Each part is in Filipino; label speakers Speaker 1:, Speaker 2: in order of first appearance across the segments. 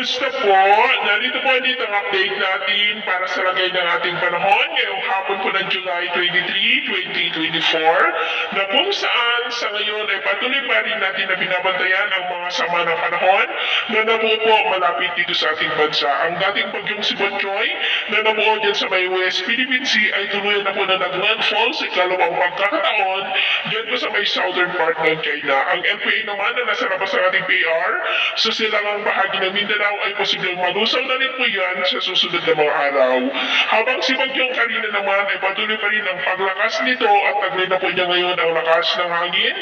Speaker 1: Kumusta po? Narito po ulit ang update natin para sa lagay ng ating panahon ngayong hapon po ng July 23, 2024 na kung saan sa ngayon ay patuloy pa rin natin na binabantayan ang mga sama ng panahon na nabuo po malapit dito sa ating bansa. Ang dating bagyong si Bonchoy na nabuo dyan sa may West Philippine Sea ay tuluyan na po na nag-landfall sa ikalawang pagkakataon dyan po sa may southern part ng China. Ang LPA naman na nasa labas ng ating PR sa silangang bahagi ng Mindanao ay posibleng malusaw na rin po yan sa susunod na mga araw. Habang si Bagyong Karina naman ay patuloy pa rin ang paglakas nito at taglay na po niya ngayon ang lakas ng hangin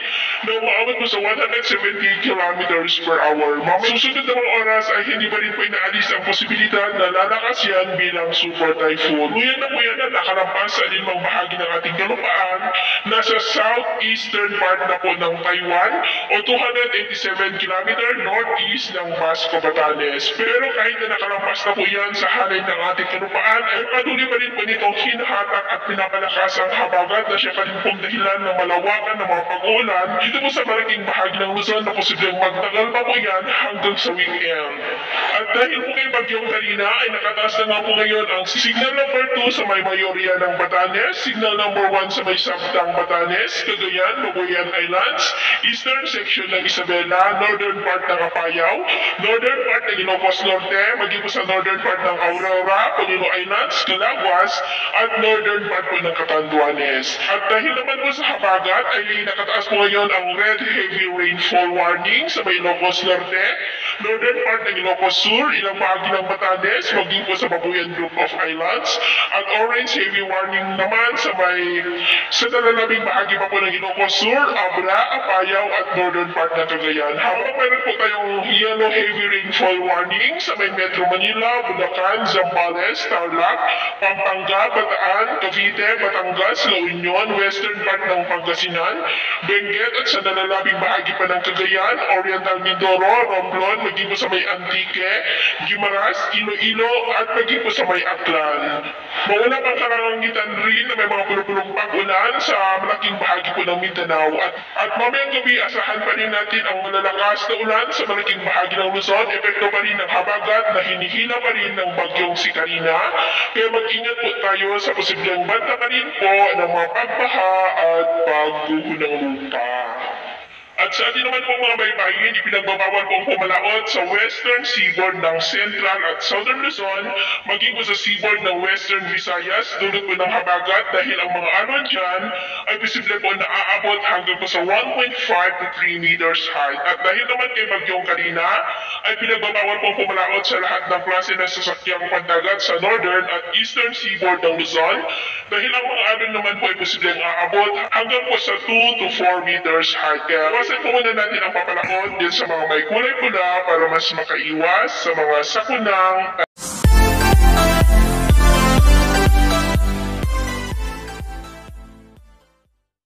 Speaker 1: na umaabot po sa 170 kilometers per hour. Susunod na mga oras ay hindi pa rin po inaalis ang posibilidad na lalakas yan bilang super typhoon. Nguyan na po yan na nakarampas sa alinmang bahagi ng ating kalupaan nasa southeastern part na po ng Taiwan o 287 km northeast ng Basco, Batanes. Pero kahit na nakalampas na po yan sa halay ng ating kalupaan, ay patuloy pa rin po nitong hinahatak at pinapalakas ang habagat na siya pa rin pong dahilan ng malawakan ng mga pag-uulan dito po sa malaking bahagi ng Luzon na posibleng magtagal pa po yan hanggang sa weekend. At dahil po kay Bagyong Karina ay nakataas na nga po ngayon ang signal number 2 sa may Mayorya ng Batanes, signal number 1 sa may Sabtang Batanes, Cagayan, Mabuyan Islands, eastern section ng Isabela, northern part ng Apayao, northern part ng Ilocos Norte, maging po sa northern part ng Aurora, Polillo Islands, Calaguas, at northern part po ng Catanduanes. At dahil naman po sa habagat ay nakataas po ngayon ang red heavy rainfall warning sa may Ilocos Norte, northern part ng Ilocos Sur, ilang bahagi ng Batanes, maging po sa Babuyan Group of Islands, at orange heavy warning naman sa nalalabing bahagi pa po ng Ilocos Sur, Abra, Apayao, at northern part ng Cagayan. Habang meron po tayong yellow heavy rainfall warning sa may Metro Manila, Bulacan, Zambales, Tarlac, Pampanga, Bataan, Cavite, Batangas, La Union, western part ng Pangasinan, Benguet at sa nalalabing bahagi pa ng Cagayan, Oriental Mindoro, Romblon, maging po sa may Antique, Guimaras, Iloilo, at maging po sa may Aklan. Mawala pang karangitan rin na may mga pulupulong pag-ulan sa malaking bahagi po ng Mindanao at mamayang gabi asahan pa rin natin ang malalakas na ulan sa malaking bahagi ng Luzon, epekto pa rin ng habagat na hinihila pa rin ng bagyong si Karina. Kaya mag-ingat po tayo sa posibleng banta ka rin po ng mga pagbaha at pagguho ng lupa. At sa atin naman po mga baybayin, ipinagbabawal pong pumalaot sa western seaboard ng Central at Southern Luzon, maging po sa seaboard ng Western Visayas, dulot po ng habagat dahil ang mga alon dyan ay posible po na aabot hanggang po sa 1.5 to 3 meters high. At dahil naman kay Bagyong Karina, ay pinagbabawal pong pumalaot sa lahat ng klase ng sasakyang pandagat sa northern at eastern seaboard ng Luzon, dahil ang mga alon naman po ay posibleng aabot hanggang po sa 2 to 4 meters high. Kaya iwasan po muna natin ang papalakot din sa mga may kulay pula para mas makaiwas sa mga sakunang